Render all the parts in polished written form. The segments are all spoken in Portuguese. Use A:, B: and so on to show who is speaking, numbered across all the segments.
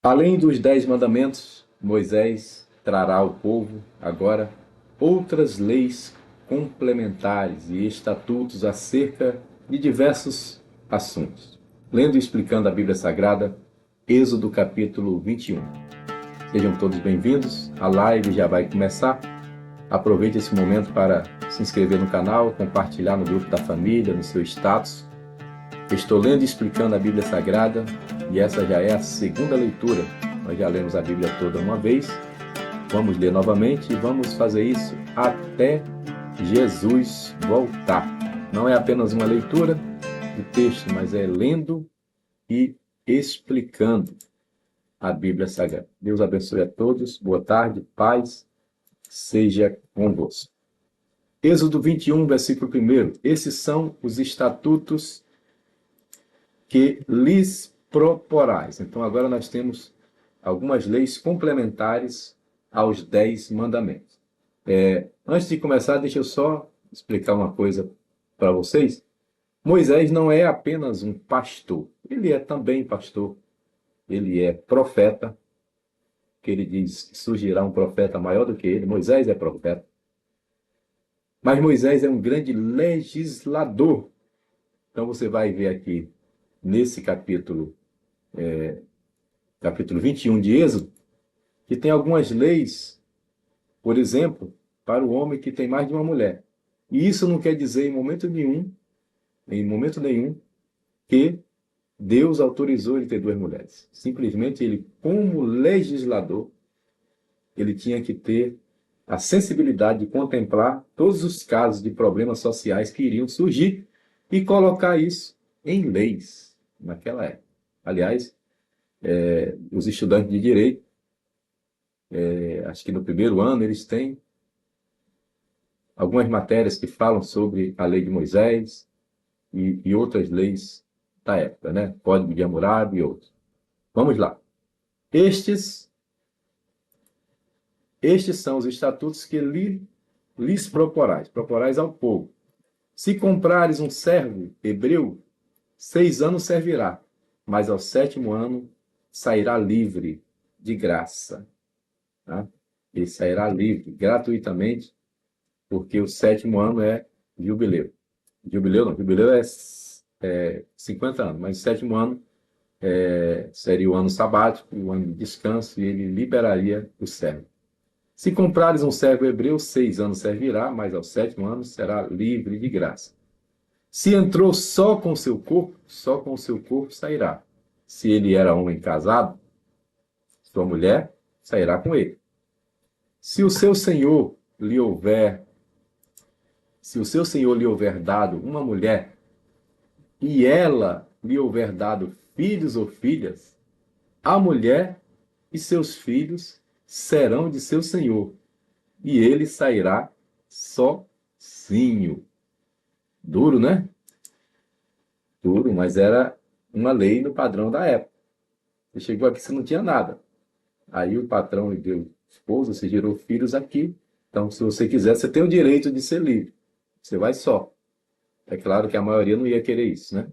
A: Além dos 10 mandamentos, Moisés trará ao povo agora outras leis complementares e estatutos acerca de diversos assuntos. Lendo e explicando a Bíblia Sagrada, Êxodo capítulo 21. Sejam todos bem-vindos, a live já vai começar. Aproveite esse momento para se inscrever no canal, compartilhar no grupo da família, no seu status. Estou lendo e explicando a Bíblia Sagrada e essa já é a segunda leitura. Nós já lemos a Bíblia toda uma vez. Vamos ler novamente e vamos fazer isso até Jesus voltar. Não é apenas uma leitura do texto, mas é lendo e explicando a Bíblia Sagrada. Deus abençoe a todos. Boa tarde, paz seja convosco. Êxodo 21, versículo 1. Esses são os estatutos que lhes proporais. Então, agora nós temos algumas leis complementares aos 10 mandamentos. Antes de começar, deixa eu só explicar uma coisa para vocês. Moisés não é apenas um pastor, ele é também pastor, ele é profeta, que ele diz que surgirá um profeta maior do que ele. Moisés é profeta. Mas Moisés é um grande legislador. Então você vai ver aqui, nesse capítulo 21 de Êxodo, que tem algumas leis, por exemplo, para o homem que tem mais de uma mulher. E isso não quer dizer em momento nenhum, que Deus autorizou ele ter duas mulheres. Simplesmente ele, como legislador, ele tinha que ter a sensibilidade de contemplar todos os casos de problemas sociais que iriam surgir e colocar isso em leis naquela época. Aliás, os estudantes de direito, acho que no primeiro ano, eles têm algumas matérias que falam sobre a lei de Moisés e outras leis da época, né? Código de Hammurabi e outros. Vamos lá. Estes são os estatutos que lhes proporais ao povo. Se comprares um servo hebreu, 6 anos servirá, mas ao 7º ano sairá livre de graça. Tá? Ele sairá livre, gratuitamente, porque o 7º ano é jubileu. Jubileu é 50 anos, mas o 7º ano seria o ano sabático, o ano de descanso, e ele liberaria o servo. Se comprares um servo hebreu, 6 anos servirá, mas ao 7º ano será livre de graça. Se entrou só com seu corpo sairá. Se ele era homem casado, sua mulher sairá com ele. Se o seu senhor lhe houver dado uma mulher e ela lhe houver dado filhos ou filhas, a mulher e seus filhos serão de seu senhor, e ele sairá sozinho. Duro, né? Duro, mas era uma lei no padrão da época. Você chegou aqui, você não tinha nada. Aí o patrão lhe deu esposa, você gerou filhos aqui. Então, se você quiser, você tem o direito de ser livre. Você vai só. É claro que a maioria não ia querer isso, né?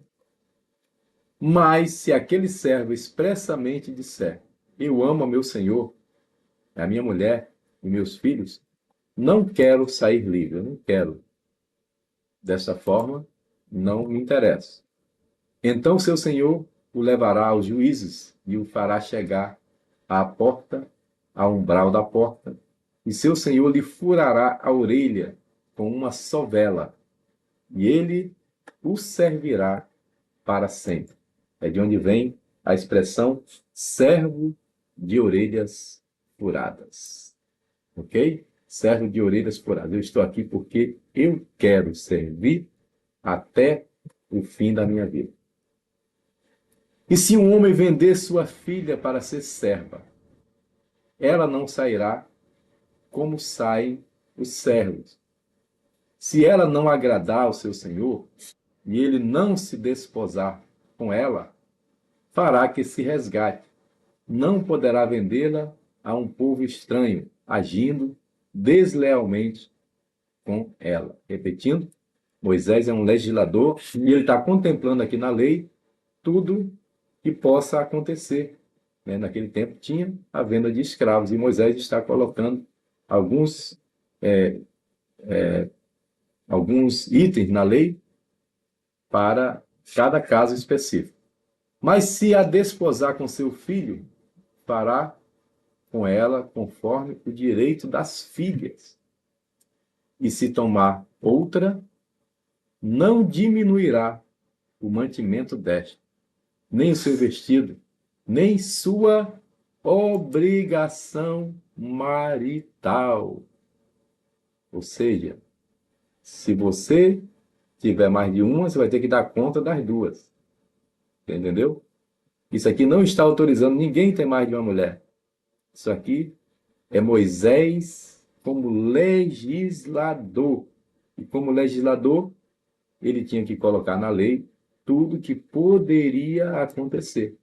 A: Mas se aquele servo expressamente disser: eu amo a meu senhor, a minha mulher e meus filhos, não quero sair livre, eu não quero. Dessa forma, não me interessa. Então seu senhor o levará aos juízes e o fará chegar à porta, ao umbral da porta, e seu senhor lhe furará a orelha com uma sovela, e ele o servirá para sempre. É de onde vem a expressão servo de orelhas furadas. Ok? Servo de orelhas furadas. Eu estou aqui porque eu quero servir até o fim da minha vida. E se um homem vender sua filha para ser serva, ela não sairá como saem os servos. Se ela não agradar ao seu senhor, e ele não se desposar com ela, fará que se resgate. Não poderá vendê-la a um povo estranho, agindo deslealmente com ela. Repetindo, Moisés é um legislador e ele está contemplando aqui na lei tudo que possa acontecer né? Naquele tempo tinha a venda de escravos, e Moisés está colocando alguns, alguns itens na lei para cada caso específico. Mas se a desposar com seu filho, fará com ela conforme o direito das filhas. E se tomar outra, não diminuirá o mantimento desta, nem o seu vestido, nem sua obrigação marital. Ou seja, se você tiver mais de uma, você vai ter que dar conta das duas. Entendeu? Isso aqui não está autorizando ninguém ter mais de uma mulher. Isso aqui é Moisés como legislador. E como legislador, ele tinha que colocar na lei tudo que poderia acontecer.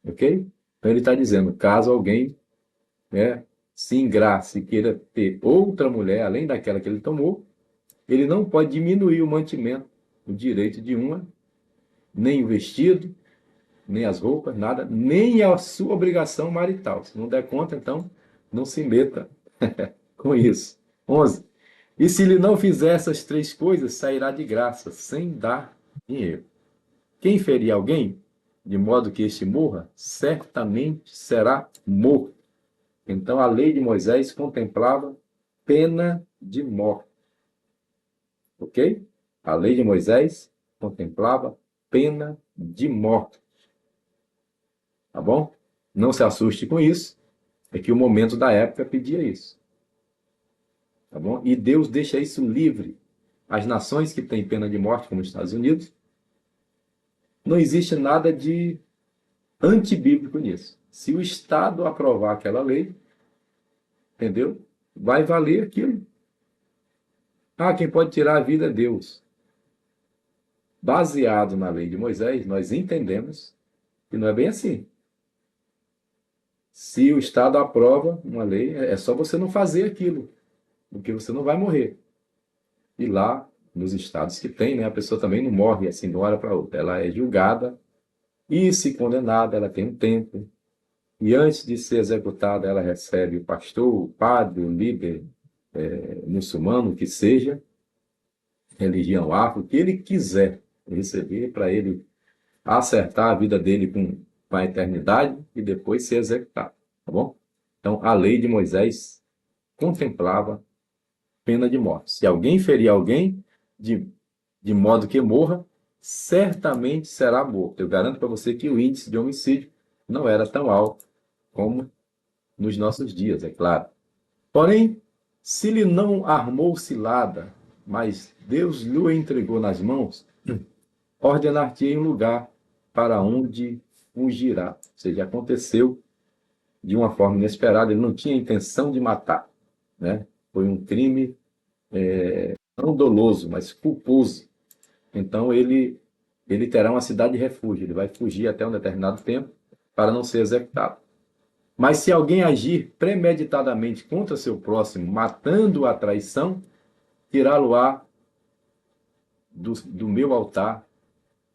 A: Ok? Então ele está dizendo, caso alguém, né, se engrace e queira ter outra mulher, além daquela que ele tomou, ele não pode diminuir o mantimento, o direito de uma, nem o vestido, nem as roupas, nada, nem a sua obrigação marital. Se não der conta, então, não se meta com isso. 11. E se ele não fizer essas três coisas, sairá de graça, sem dar dinheiro. Quem ferir alguém, de modo que este morra, certamente será morto. Então, a lei de Moisés contemplava pena de morte. Ok? A lei de Moisés contemplava pena de morte. Tá bom? Não se assuste com isso. É que o momento da época pedia isso. Tá bom? E Deus deixa isso livre. As nações que têm pena de morte, como os Estados Unidos, não existe nada de antibíblico nisso. Se o Estado aprovar aquela lei, entendeu? Vai valer aquilo. Ah, quem pode tirar a vida é Deus. Baseado na lei de Moisés, nós entendemos que não é bem assim. Se o Estado aprova uma lei, é só você não fazer aquilo, porque você não vai morrer. E lá, nos estados que tem, né, a pessoa também não morre assim de uma hora para outra. Ela é julgada e, se condenada, ela tem um tempo. E antes de ser executada, ela recebe o pastor, o padre, o líder muçulmano, que seja, religião afro, o que ele quiser receber para ele acertar a vida dele com a eternidade e depois ser executado. Tá bom? Então, a lei de Moisés contemplava pena de morte. Se alguém ferir alguém, de modo que morra, certamente será morto. Eu garanto para você que o índice de homicídio não era tão alto como nos nossos dias, é claro. Porém, se lhe não armou cilada, mas Deus lhe entregou nas mãos, ordenar-te-ei um lugar para onde fugirá. Ou seja, aconteceu de uma forma inesperada, ele não tinha intenção de matar, né? Foi um crime não doloso, mas culposo. Então ele terá uma cidade de refúgio, ele vai fugir até um determinado tempo para não ser executado. Mas se alguém agir premeditadamente contra seu próximo, matando-o à traição, tirá-lo-á do meu altar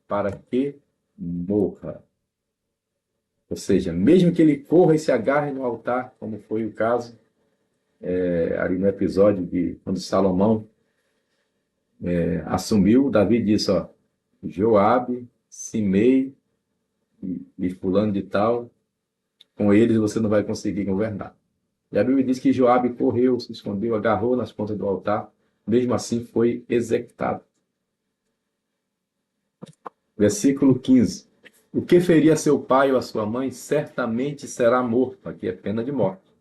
A: para que morra. Ou seja, mesmo que ele corra e se agarre no altar, como foi o caso ali no episódio de quando Salomão assumiu, Davi disse, ó, Joabe, Simei e fulano de tal, com eles você não vai conseguir governar. E a Bíblia diz que Joabe correu, se escondeu, agarrou nas pontas do altar, mesmo assim foi executado. Versículo 15. O que ferir a seu pai ou a sua mãe, certamente será morto. Aqui é pena de morte.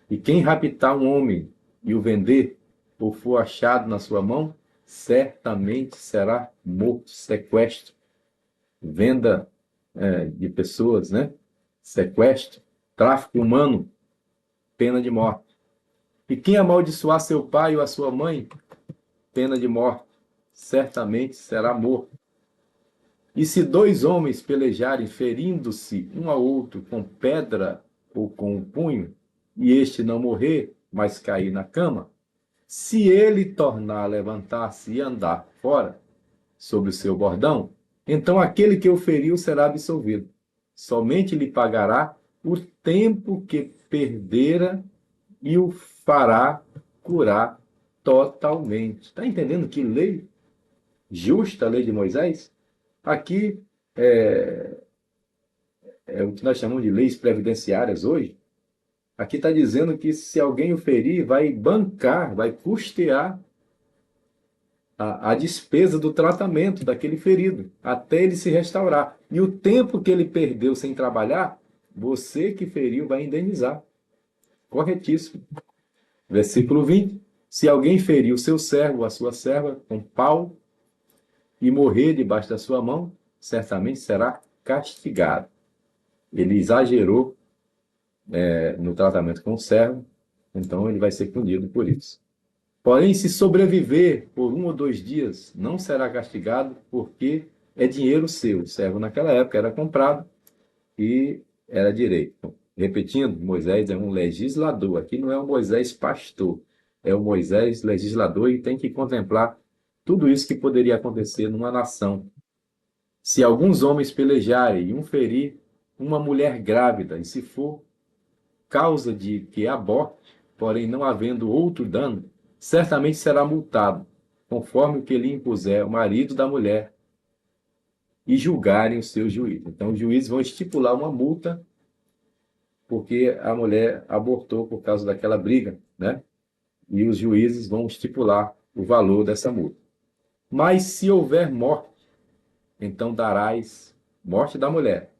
A: E quem raptar um homem e o vender, ou for achado na sua mão, certamente será morto. Sequestro, venda de pessoas, né? Sequestro, tráfico humano, pena de morte. E quem amaldiçoar seu pai ou a sua mãe, pena de morte, certamente será morto. E se dois homens pelejarem, ferindo-se um ao outro com pedra ou com um punho, e este não morrer, mas cair na cama, se ele tornar a levantar-se e andar fora, sobre o seu bordão, então aquele que o feriu será absolvido. Somente lhe pagará o tempo que perdera e o fará curar totalmente. Está entendendo que lei justa, a lei de Moisés? Aqui é o que nós chamamos de leis previdenciárias hoje. Aqui está dizendo que se alguém o ferir, vai bancar, vai custear a despesa do tratamento daquele ferido, até ele se restaurar. E o tempo que ele perdeu sem trabalhar, você que feriu vai indenizar. Corretíssimo. Versículo 20. Se alguém ferir o seu servo ou a sua serva com pau e morrer debaixo da sua mão, certamente será castigado. Ele exagerou no tratamento com o servo, então ele vai ser punido por isso. Porém, se sobreviver por 1 ou 2 dias, não será castigado, porque é dinheiro seu. O servo naquela época era comprado e era direito. Repetindo, Moisés é um legislador. Aqui não é um Moisés pastor, é um Moisés legislador e tem que contemplar tudo isso que poderia acontecer numa nação. Se alguns homens pelejarem e um ferir uma mulher grávida, e se for causa de que aborte, porém não havendo outro dano, certamente será multado, conforme o que lhe impuser o marido da mulher, e julgarem o seu juiz. Então, os juízes vão estipular uma multa porque a mulher abortou por causa daquela briga, né? E os juízes vão estipular o valor dessa multa. Mas se houver morte, então darás morte da mulher,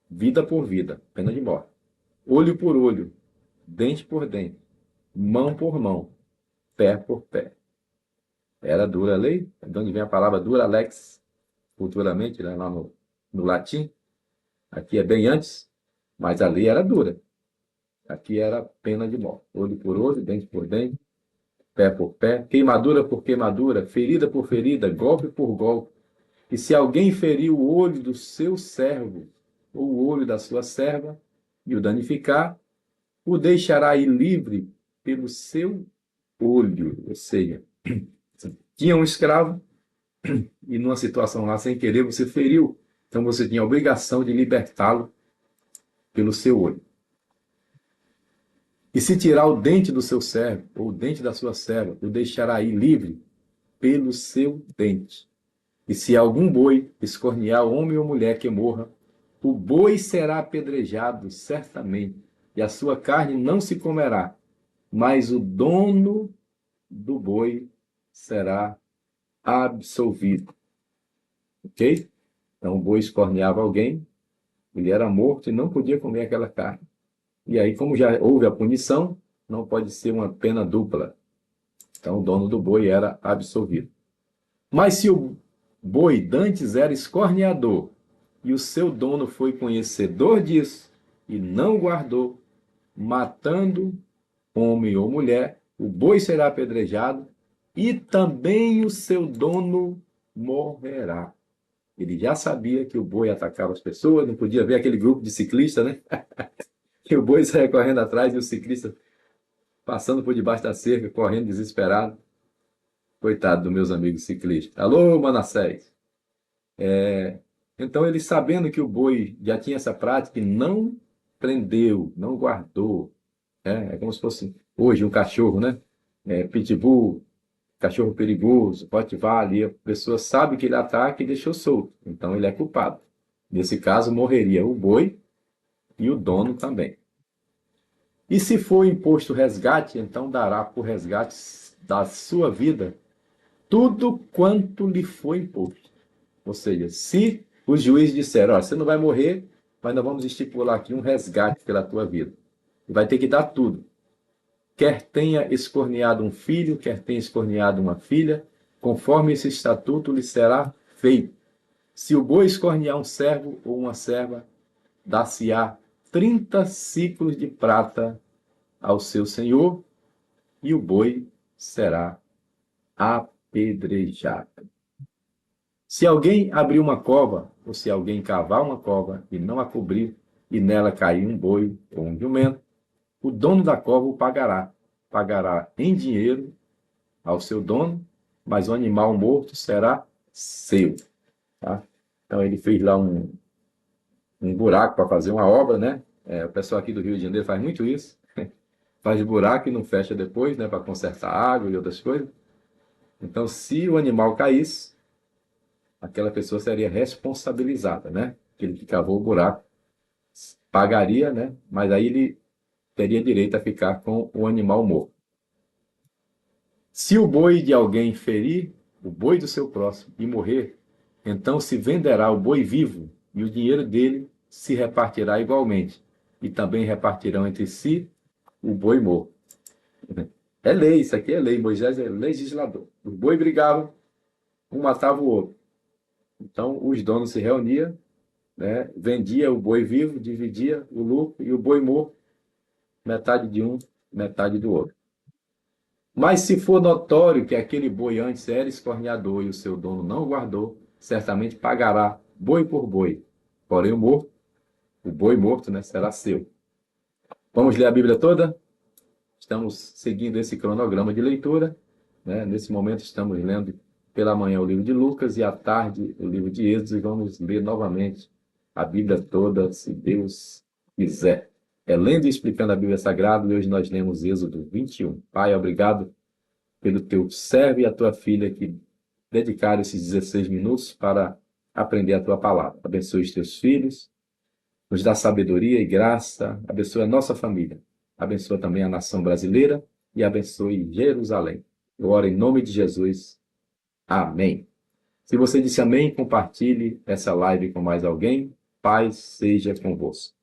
A: vida por vida, pena de morte, olho por olho, dente por dente, mão por mão, pé por pé. Era dura a lei, de onde vem a palavra dura lex, futuramente, né, lá no latim. Aqui é bem antes, mas a lei era dura. Aqui era pena de morte. Olho por olho, dente por dente, pé por pé, queimadura por queimadura, ferida por ferida, golpe por golpe. E se alguém ferir o olho do seu servo ou o olho da sua serva e o danificar, o deixará ir livre pelo seu olho. Ou seja, tinha um escravo e numa situação lá, sem querer, você feriu. Então você tinha a obrigação de libertá-lo pelo seu olho. E se tirar o dente do seu servo, ou o dente da sua serva, o deixará ir livre pelo seu dente. E se algum boi escornear homem ou mulher que morra, o boi será apedrejado certamente, e a sua carne não se comerá, mas o dono do boi será absolvido. Ok? Então o boi escorneava alguém, ele era morto e não podia comer aquela carne. E aí, como já houve a punição, não pode ser uma pena dupla. Então o dono do boi era absolvido. Mas se o boi dantes era escorneador e o seu dono foi conhecedor disso e não guardou, matando homem ou mulher, o boi será apedrejado e também o seu dono morrerá. Ele já sabia que o boi atacava as pessoas, não podia ver aquele grupo de ciclistas, né? Que o boi saia correndo atrás e o ciclista passando por debaixo da cerca, correndo desesperado. Coitado dos meus amigos ciclistas. Alô, Manassés! Então, ele sabendo que o boi já tinha essa prática e não prendeu, não guardou. É como se fosse hoje um cachorro, né? Pitbull, cachorro perigoso, Rottweiler, ali a pessoa sabe que ele ataca e deixou solto. Então, ele é culpado. Nesse caso, morreria o boi e o dono também. E se for imposto resgate, então dará por resgate da sua vida tudo quanto lhe foi imposto. Ou seja, se os juízes disseram, você não vai morrer, mas nós vamos estipular aqui um resgate pela tua vida. E vai ter que dar tudo. Quer tenha escorneado um filho, quer tenha escorneado uma filha, conforme esse estatuto lhe será feito. Se o boi escornear um servo ou uma serva, dá-se-á 30 ciclos de prata ao seu senhor, e o boi será apedrejado. Se alguém abrir uma cova, ou se alguém cavar uma cova e não a cobrir, e nela cair um boi ou um jumento, o dono da cova o pagará. Pagará em dinheiro ao seu dono, mas o animal morto será seu. Tá? Então ele fez lá um buraco para fazer uma obra, né? O pessoal aqui do Rio de Janeiro faz muito isso. Faz buraco e não fecha depois, né, para consertar água e outras coisas. Então, se o animal caísse, aquela pessoa seria responsabilizada, né? Aquele que cavou o buraco pagaria, né? Mas aí ele teria direito a ficar com o animal morto. Se o boi de alguém ferir o boi do seu próximo e morrer, então se venderá o boi vivo e o dinheiro dele se repartirá igualmente. E também repartirão entre si o boi morto. É lei, isso aqui é lei. Moisés é legislador. Os bois brigavam, um matava o outro. Então os donos se reuniam, né, vendia o boi vivo, dividia o lucro e o boi morto, metade de um, metade do outro. Mas se for notório que aquele boi antes era escorneador e o seu dono não o guardou, certamente pagará boi por boi. Porém o boi morto, né, será seu. Vamos ler a Bíblia toda? Estamos seguindo esse cronograma de leitura, né? Nesse momento estamos lendo pela manhã o livro de Lucas e à tarde o livro de Êxodo e vamos ler novamente a Bíblia toda, se Deus quiser. É lendo e explicando a Bíblia Sagrada e hoje nós lemos Êxodo 21. Pai, obrigado pelo teu servo e a tua filha que dedicaram esses 16 minutos para aprender a tua palavra. Abençoe os teus filhos, nos dá sabedoria e graça, abençoe a nossa família, abençoe também a nação brasileira e abençoe Jerusalém. Eu oro em nome de Jesus. Amém. Se você disse amém, compartilhe essa live com mais alguém. Paz seja convosco.